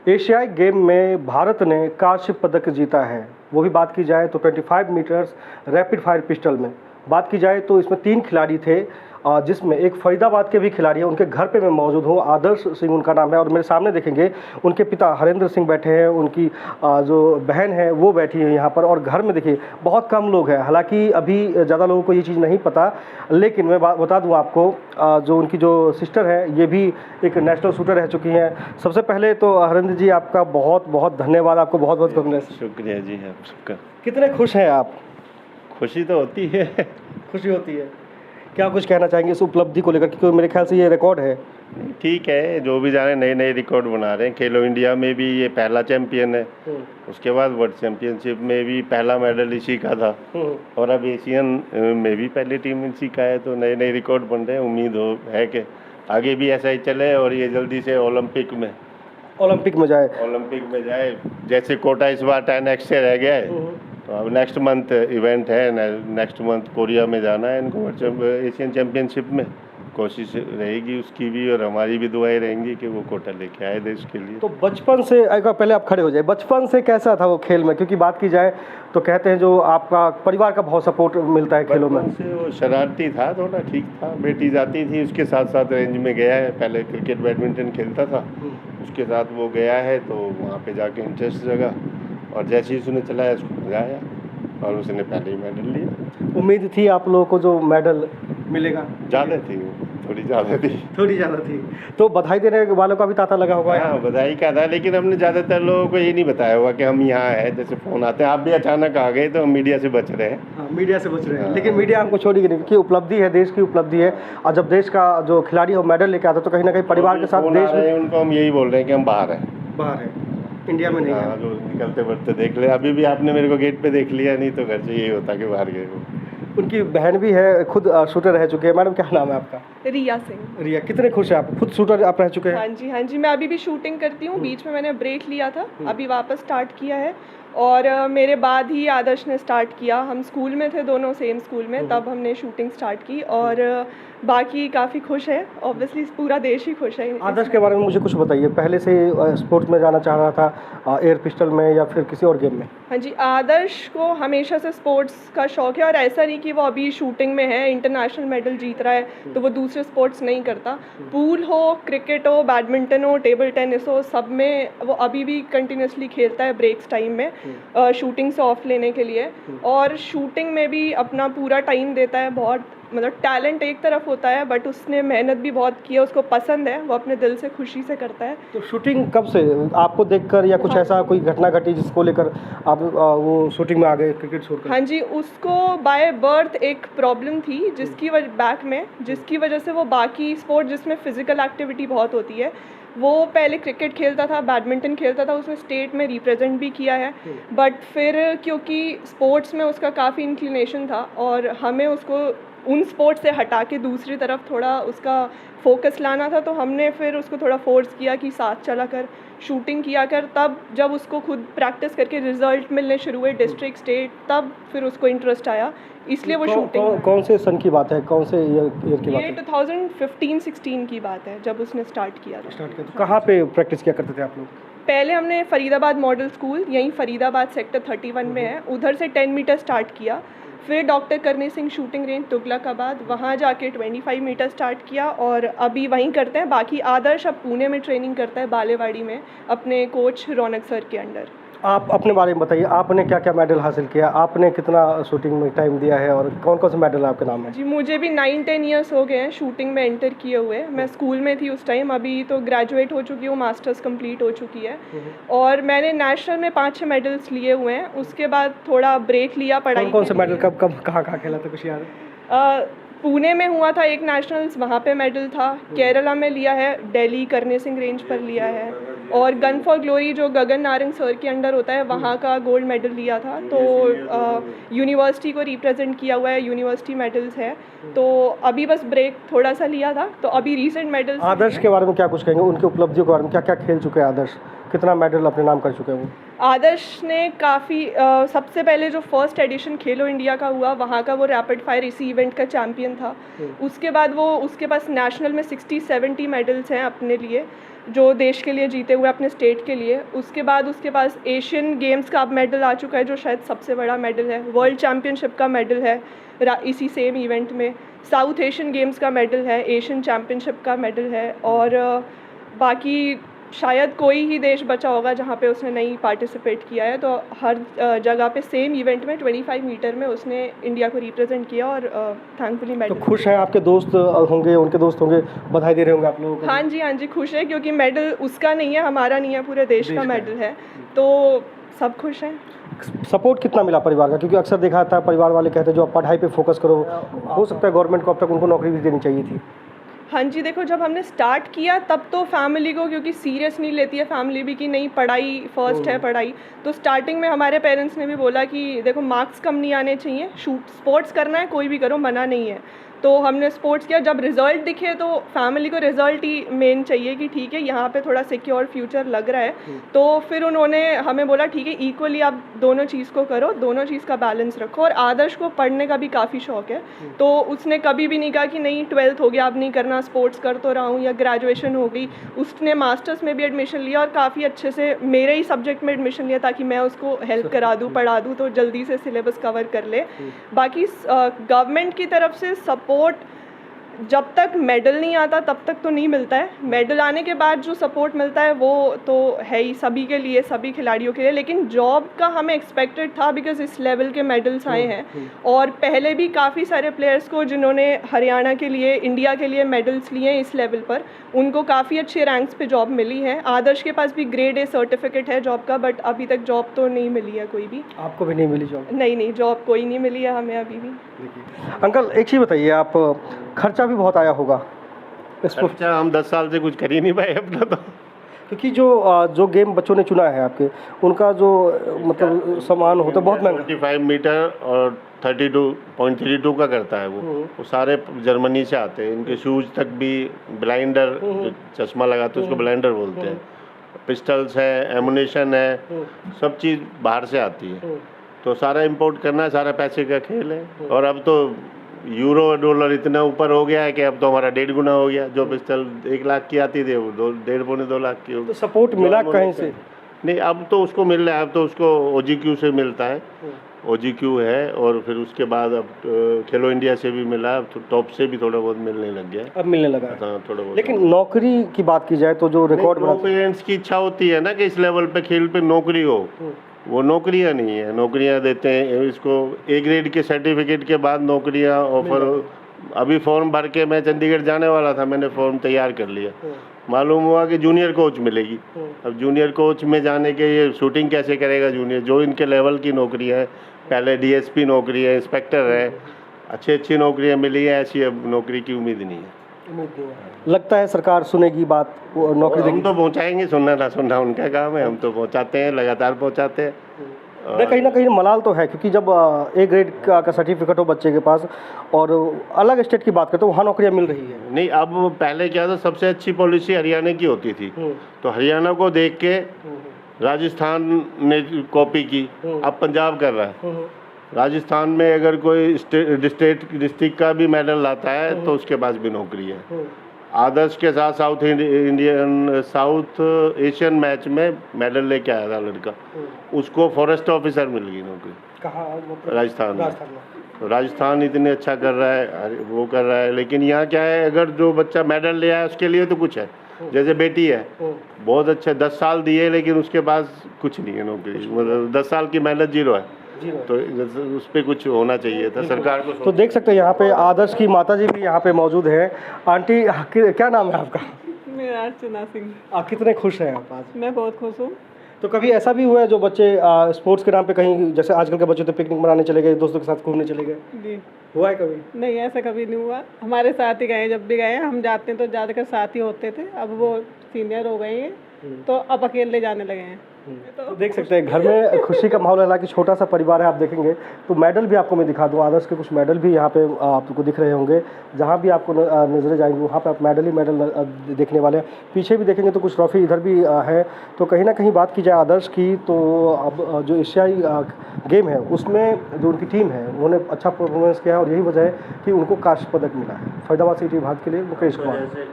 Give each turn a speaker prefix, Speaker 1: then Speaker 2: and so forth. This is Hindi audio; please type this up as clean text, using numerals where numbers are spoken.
Speaker 1: एशियाई गेम में भारत ने कांस्य पदक जीता है। वो भी बात की जाए तो 25 मीटर्स रैपिड फायर पिस्टल में बात की जाए तो इसमें 3 खिलाड़ी थे, जिसमें एक फरीदाबाद के भी खिलाड़ी हैं। उनके घर पे मैं मौजूद हूँ, आदर्श सिंह उनका नाम है, और मेरे सामने देखेंगे उनके पिता हरेंद्र सिंह बैठे हैं, उनकी जो बहन है वो बैठी है यहाँ पर, और घर में देखिए बहुत कम लोग हैं। हालांकि अभी ज़्यादा लोगों को ये चीज़ नहीं पता, लेकिन मैं बता दूँ आपको, जो उनकी जो सिस्टर है ये भी एक नेशनल शूटर रह चुकी हैं। सबसे पहले तो हरेंद्र जी आपका बहुत बहुत धन्यवाद, आपको बहुत बहुत कांग्रेस।
Speaker 2: शुक्रिया जी आप सबका।
Speaker 1: कितने खुश हैं आप?
Speaker 2: खुशी तो होती है।
Speaker 1: खुशी होती है। क्या कुछ कहना चाहेंगे इस उपलब्धि को लेकर, क्योंकि मेरे ख्याल से ये रिकॉर्ड है।
Speaker 2: ठीक है, जो भी जाने नए नए रिकॉर्ड बना रहे हैं। खेलो इंडिया में भी ये पहला चैंपियन है, उसके बाद वर्ल्ड चैंपियनशिप में भी पहला मेडल इसी का था, और अब एशियन में भी पहली टीम इसी का है। तो नए नए रिकॉर्ड बन रहे हैं, उम्मीद है कि आगे भी ऐसा ही चले और ये जल्दी से ओलंपिक में जाए। जैसे कोटा इस बार 10x से रह गया है, तो अब नेक्स्ट मंथ इवेंट है, नेक्स्ट मंथ कोरिया में जाना है इनको एशियन चैंपियनशिप में। कोशिश रहेगी उसकी भी, और हमारी भी दुआएं रहेंगी कि वो कोटा लेके आए देश के लिए।
Speaker 1: तो बचपन से, एक बार पहले आप खड़े हो जाए, बचपन से कैसा था वो खेल में? क्योंकि बात की जाए तो कहते हैं जो आपका परिवार का बहुत सपोर्ट मिलता है खेलों में।
Speaker 2: से वो शरारती था, थोड़ा ठीक था। बेटी जाती थी उसके साथ साथ, रेंज में गया है, पहले क्रिकेट बैडमिंटन खेलता था, उसके साथ वो गया है, तो वहाँ पे जाके इंटरेस्ट जगा, और जैसे ही उसने चलाया उसको मजा आया, और उसने पहले ही मेडल लिया।
Speaker 1: उम्मीद थी आप लोगों को जो मेडल मिलेगा?
Speaker 2: ज़्यादा थी, थोड़ी ज़्यादा थी।
Speaker 1: तो बधाई देने वालों का भी तांता लगा होगा।
Speaker 2: हाँ, बधाई का था, लेकिन हमने ज़्यादातर लोगों को ये नहीं बताया हुआ कि हम यहाँ हैं। जैसे फ़ोन आते हैं, आप भी अचानक आ गए, तो हम मीडिया से बच रहे हैं।
Speaker 1: हाँ, मीडिया से बच रहे हैं, लेकिन मीडिया हमको छोड़ेगी नहीं, क्योंकि उपलब्धि है, देश की उपलब्धि है। और जब देश का जो खिलाड़ी हो मेडल लेके आता है, तो कहीं ना कहीं परिवार के साथ देश में
Speaker 2: उनको हम यही बोल रहे हैं कि हम बाहर हैं,
Speaker 1: इंडिया में नहीं है।
Speaker 2: हाँ, जो निकलते बढ़ते देख ले। अभी भी आपने मेरे को गेट पे देख लिया, नहीं तो घर से यही होता कि बाहर गए हो।
Speaker 1: उनकी बहन भी है, खुद शूटर रह चुके हैं। मैडम क्या नाम है आपका?
Speaker 3: रिया सिंह।
Speaker 1: रिया, कितने खुश हैं आप? खुद शूटर आप रह चुके हैं?
Speaker 3: हाँ जी, मैं अभी भी शूटिंग करती हूँ। बीच में मैंने ब्रेक लिया था, अभी वापस स्टार्ट किया है, और मेरे बाद ही आदर्श ने स्टार्ट किया। हम स्कूल में थे, दोनों सेम स्कूल में, तब हमने शूटिंग स्टार्ट की, और बाकी काफ़ी खुश है। ऑब्वियसली पूरा देश ही खुश है।
Speaker 1: आदर्श के बारे में मुझे कुछ बताइए। पहले से स्पोर्ट्स में जाना चाह रहा था, एयर पिस्टल में या फिर किसी और गेम में?
Speaker 3: हाँ जी, आदर्श को हमेशा से स्पोर्ट्स का शौक है, और ऐसा नहीं कि वो अभी शूटिंग में है, इंटरनेशनल मेडल जीत रहा है तो वो दूसरे स्पोर्ट्स नहीं करता। पूल हो, क्रिकेट हो, बैडमिंटन हो, टेबल टेनिस हो, सब में वो अभी भी कंटिन्यूसली खेलता है ब्रेक्स टाइम में, शूटिंग से ऑफ लेने के लिए। और शूटिंग में भी अपना पूरा टाइम देता है। बहुत मतलब टैलेंट एक तरफ होता है, बट उसने मेहनत भी बहुत की है, उसको पसंद है, वो अपने दिल से खुशी से करता है।
Speaker 1: तो शूटिंग कब से आपको देखकर, या कुछ ऐसा कोई घटना घटी जिसको लेकर आप वो शूटिंग में आ गए, क्रिकेट छोड़कर?
Speaker 3: हाँ जी, उसको बाय बर्थ एक प्रॉब्लम थी, जिसकी जिसकी वजह से वो बाकी स्पोर्ट जिसमें फिजिकल एक्टिविटी बहुत होती है, वो पहले क्रिकेट खेलता था, बैडमिंटन खेलता था, उसने स्टेट में रिप्रेजेंट भी किया है। बट फिर क्योंकि स्पोर्ट्स में उसका काफ़ी इंक्लिनेशन था, और हमें उसको उन स्पोर्ट्स से हटा के दूसरी तरफ थोड़ा उसका फोकस लाना था, तो हमने फिर उसको थोड़ा फोर्स किया कि साथ चला कर शूटिंग किया कर। तब जब उसको खुद प्रैक्टिस करके रिजल्ट मिलने शुरू हुए, डिस्ट्रिक्ट, स्टेट, तब फिर उसको इंटरेस्ट आया, इसलिए वो शूटिंग।
Speaker 1: कौन से सन की बात है, कौन से ईयर की बात है?
Speaker 3: ये 2015-16 की बात है, जब उसने स्टार्ट किया था।
Speaker 1: तो कहाँ पे प्रैक्टिस किया करते थे आप लोग?
Speaker 3: पहले हमने फरीदाबाद मॉडल स्कूल, यहीं फरीदाबाद सेक्टर 31 में है, उधर से 10 मीटर स्टार्ट किया। फिर डॉक्टर करनी सिंह शूटिंग रेंज तुगलकाबाद, वहाँ जाके 25 मीटर स्टार्ट किया, और अभी वहीं करते हैं। बाकी आदर्श अब पुणे में ट्रेनिंग करता है, बालेवाड़ी में, अपने कोच रौनक सर के अंडर।
Speaker 1: आप अपने बारे में बताइए, आपने क्या क्या मेडल हासिल किया, आपने कितना शूटिंग में टाइम दिया है, और कौन कौन से मेडल आपके नाम है?
Speaker 3: जी, मुझे भी 9-10 ईयर्स हो गए हैं शूटिंग में एंटर किए हुए। मैं स्कूल में थी उस टाइम, अभी तो ग्रेजुएट हो चुकी हूँ, मास्टर्स कंप्लीट हो चुकी है, और मैंने नेशनल में 5-6 मेडल्स लिए हुए हैं। उसके बाद थोड़ा ब्रेक लिया पढ़ाई।
Speaker 1: कौन से मेडल, कब कब कहाँ कहाँ खेला था, कुछ याद है?
Speaker 3: पुणे में हुआ था एक नेशनल्स, वहाँ पे मेडल था। केरला में लिया है, दिल्ली करने सिंह रेंज पर लिया है, और गन फॉर ग्लोरी जो गगन नारंग सर के अंडर होता है, वहाँ का गोल्ड मेडल लिया था। तो यूनिवर्सिटी को रिप्रेजेंट किया हुआ है, यूनिवर्सिटी मेडल्स है। तो अभी बस ब्रेक थोड़ा सा लिया था, तो अभी रीसेंट मेडल्स।
Speaker 1: आदर्श के बारे में क्या कुछ कहेंगे, उनकी उपलब्धियों के बारे में? क्या क्या खेल चुके हैं आदर्श, कितना मेडल अपने नाम कर चुके हैं वो?
Speaker 3: आदर्श ने काफ़ी सबसे पहले जो फर्स्ट एडिशन खेलो इंडिया का हुआ, वहाँ का वो रैपिड फायर इसी इवेंट का चैम्पियन था। उसके बाद वो, उसके पास नेशनल में 60-70 मेडल्स हैं अपने लिए। जो देश के लिए जीते हुए अपने स्टेट के लिए। उसके बाद उसके पास एशियन गेम्स का अब मेडल आ चुका है, जो शायद सबसे बड़ा मेडल है। वर्ल्ड चैम्पियनशिप का मेडल है इसी सेम इवेंट में। साउथ एशियन गेम्स का मेडल है, एशियन चैम्पियनशिप का मेडल है, और बाकी शायद कोई ही देश बचा होगा जहाँ पे उसने नहीं पार्टिसिपेट किया है। तो हर जगह पे सेम इवेंट में 25 मीटर में उसने इंडिया को रिप्रेजेंट किया, और थैंकफुली
Speaker 1: तो
Speaker 3: मेडल।
Speaker 1: खुश हैं आपके दोस्त होंगे, उनके दोस्त होंगे, बधाई दे रहे होंगे आप लोगों को?
Speaker 3: हाँ जी खुश है, क्योंकि मेडल उसका नहीं है, हमारा नहीं है, पूरे देश का मेडल है, तो सब खुश हैं।
Speaker 1: सपोर्ट कितना मिला परिवार का? क्योंकि अक्सर देखा था परिवार वाले कहते हैं जो आप पढ़ाई पे फोकस करो, हो सकता है गवर्नमेंट को अब तक उनको नौकरी भी देनी चाहिए थी।
Speaker 3: हाँ जी, देखो जब हमने स्टार्ट किया तब तो फैमिली को, क्योंकि सीरियस नहीं लेती है फैमिली भी कि नहीं पढ़ाई फर्स्ट है पढ़ाई, तो स्टार्टिंग में हमारे पेरेंट्स ने भी बोला कि देखो मार्क्स कम नहीं आने चाहिए, स्पोर्ट्स करना है कोई भी करो, मना नहीं है। तो हमने स्पोर्ट्स किया। जब रिज़ल्ट दिखे तो फैमिली को रिज़ल्ट ही मेन चाहिए कि ठीक है यहाँ पे थोड़ा सिक्योर फ्यूचर लग रहा है, तो फिर उन्होंने हमें बोला ठीक है इक्वली आप दोनों चीज़ को करो, दोनों चीज़ का बैलेंस रखो। और आदर्श को पढ़ने का भी काफ़ी शौक है, तो उसने कभी भी नहीं कहा कि नहीं 12th हो गया अब नहीं करना, स्पोर्ट्स कर तो रहा हूँ, या ग्रेजुएशन हो गई। उसने मास्टर्स में भी एडमिशन लिया और काफ़ी अच्छे से मेरे ही सब्जेक्ट में एडमिशन लिया, ताकि मैं उसको हेल्प करा दूँ, पढ़ा दूँ, तो जल्दी से सिलेबस कवर कर ले। बाकी गवर्नमेंट की तरफ से सपोर्ट जब तक मेडल नहीं आता तब तक तो नहीं मिलता है। मेडल आने के बाद जो सपोर्ट मिलता है वो तो है ही सभी के लिए, सभी खिलाड़ियों के लिए। लेकिन जॉब का हमें एक्सपेक्टेड था, बिकॉज इस लेवल के मेडल्स आए हैं, और पहले भी काफ़ी सारे प्लेयर्स को जिन्होंने हरियाणा के लिए, इंडिया के लिए मेडल्स लिए हैं इस लेवल पर, उनको काफ़ी अच्छे रैंक्स पे जॉब मिली है। आदर्श के पास भी ग्रेड A सर्टिफिकेट है जॉब का, बट अभी तक जॉब तो नहीं मिली है कोई भी।
Speaker 1: आपको भी नहीं मिली जॉब?
Speaker 3: नहीं जॉब कोई नहीं मिली है हमें अभी भी।
Speaker 1: अंकल एक चीज़ बताइए, आप खर्चा भी बहुत आया होगा
Speaker 2: खर्चा हम 10 साल से कुछ कर ही नहीं पाए अपना, तो
Speaker 1: क्योंकि जो गेम बच्चों ने चुना है आपके, उनका जो मतलब सामान होता है बहुत महंगा।
Speaker 2: 25 मीटर और 32.32 का करता है वो सारे जर्मनी से आते हैं। इनके शूज़ तक भी ब्लाइंडर, जो चश्मा लगाते हैं उसको ब्लाइंडर बोलते हैं, पिस्टल्स है, एमुनेशन है, सब चीज़ बाहर से आती है। तो सारा इंपोर्ट करना है, सारा पैसे का खेल है। और अब तो यूरो डॉलर इतना ऊपर हो गया है कि अब तो हमारा 1.5 गुना हो गया। जो पिस्टल 1 लाख की आती थी वो 1.5-2 लाख की हो।
Speaker 1: तो सपोर्ट मिला कहीं से?
Speaker 2: नहीं, अब तो उसको मिल रहा है, अब तो उसको OGQ से मिलता है, OGQ है। और फिर उसके बाद अब खेलो इंडिया से भी मिला, अब तो टॉप से भी थोड़ा बहुत मिलने लग गया,
Speaker 1: अब मिलने लगा।
Speaker 2: हाँ थोड़ा बहुत।
Speaker 1: लेकिन नौकरी की बात की जाए तो जो रिकॉर्ड
Speaker 2: पेरेंट्स की इच्छा होती है ना कि इस लेवल पे खेल पे नौकरी हो, वो नौकरियां नहीं है। नौकरियां देते हैं इसको A ग्रेड के सर्टिफिकेट के बाद नौकरियां ऑफर। अभी फॉर्म भर के मैं चंडीगढ़ जाने वाला था, मैंने फॉर्म तैयार कर लिया, मालूम हुआ कि जूनियर कोच मिलेगी। अब जूनियर कोच में जाने के ये शूटिंग कैसे करेगा जूनियर, जो इनके लेवल की नौकरी है, पहले DSP नौकरी है, इंस्पेक्टर है, अच्छी नौकरियां मिली है, ऐसी अब नौकरी की उम्मीद नहीं है।
Speaker 1: लगता है सरकार सुनेगी बात, नौकरी
Speaker 2: हम तो पहुंचाएंगे, सुनना ना सुनना उनका काम है, हम तो पहुंचाते हैं, लगातार पहुंचाते हैं।
Speaker 1: कहीं ना कहीं मलाल तो है, क्योंकि जब A ग्रेड का सर्टिफिकेट हो बच्चे के पास और अलग स्टेट की बात करें तो वहाँ नौकरियाँ मिल रही है।
Speaker 2: नहीं, अब पहले क्या था, सबसे अच्छी पॉलिसी हरियाणा की होती थी, तो हरियाणा को देख के राजस्थान ने कॉपी की, अब पंजाब कर रहा है। राजस्थान में अगर कोई डिस्ट्रिक्ट का भी मेडल लाता है तो उसके पास भी नौकरी है। आदर्श के साथ साउथ एशियन मैच में मेडल लेके आया था लड़का, उसको फॉरेस्ट ऑफिसर मिल गई नौकरी।
Speaker 1: कहाँ?
Speaker 2: राजस्थान में। तो राजस्थान इतने अच्छा कर रहा है, वो कर रहा है। लेकिन यहाँ क्या है, अगर जो बच्चा मेडल ले आया उसके लिए तो कुछ है। जैसे बेटी है, बहुत अच्छे 10 साल दिए, लेकिन उसके पास कुछ नहीं है नौकरी, मतलब 10 साल की मेहनत जीरो है। तो उस पर कुछ होना चाहिए था सरकार को।
Speaker 1: तो देख सकते हैं यहाँ पे आदर्श की माताजी भी यहाँ पे मौजूद हैं। आंटी क्या नाम है आपका?
Speaker 3: मेरा अर्चना सिंह।
Speaker 1: आप कितने खुश हैं आप आज?
Speaker 3: मैं बहुत खुश हूँ।
Speaker 1: तो कभी ऐसा भी हुआ है जो बच्चे स्पोर्ट्स के नाम पे कहीं, जैसे आजकल के बच्चे तो पिकनिक मनाने चले गए, दोस्तों के साथ घूमने चले गए,
Speaker 4: जी
Speaker 1: हुआ है कभी?
Speaker 4: नहीं, ऐसा कभी नहीं हुआ। हमारे साथ ही गए, जब भी गए हम जाते हैं तो ज़्यादातर साथ ही होते थे। अब वो सीनियर हो गए हैं तो अब अकेले जाने लगे हैं।
Speaker 1: तो देख सकते हैं घर में खुशी का माहौल है। हालांकि छोटा सा परिवार है, आप देखेंगे तो मेडल भी आपको मैं दिखा दूँ। आदर्श के कुछ मेडल भी यहाँ पे आपको दिख रहे होंगे, जहाँ भी आपको नजरें जाएंगी वहाँ पे आप मेडल ही मेडल देखने वाले हैं। पीछे भी देखेंगे तो कुछ ट्रॉफी इधर भी है। तो कहीं ना कहीं बात की जाए आदर्श की, तो अब जो एशियाई गेम है उसमें जो उनकी टीम है उन्होंने अच्छा परफॉर्मेंस किया है, और यही वजह है कि उनको कांस्य पदक मिला है। फरीदाबाद से टीवी भारत के लिए मुकेश कुमार।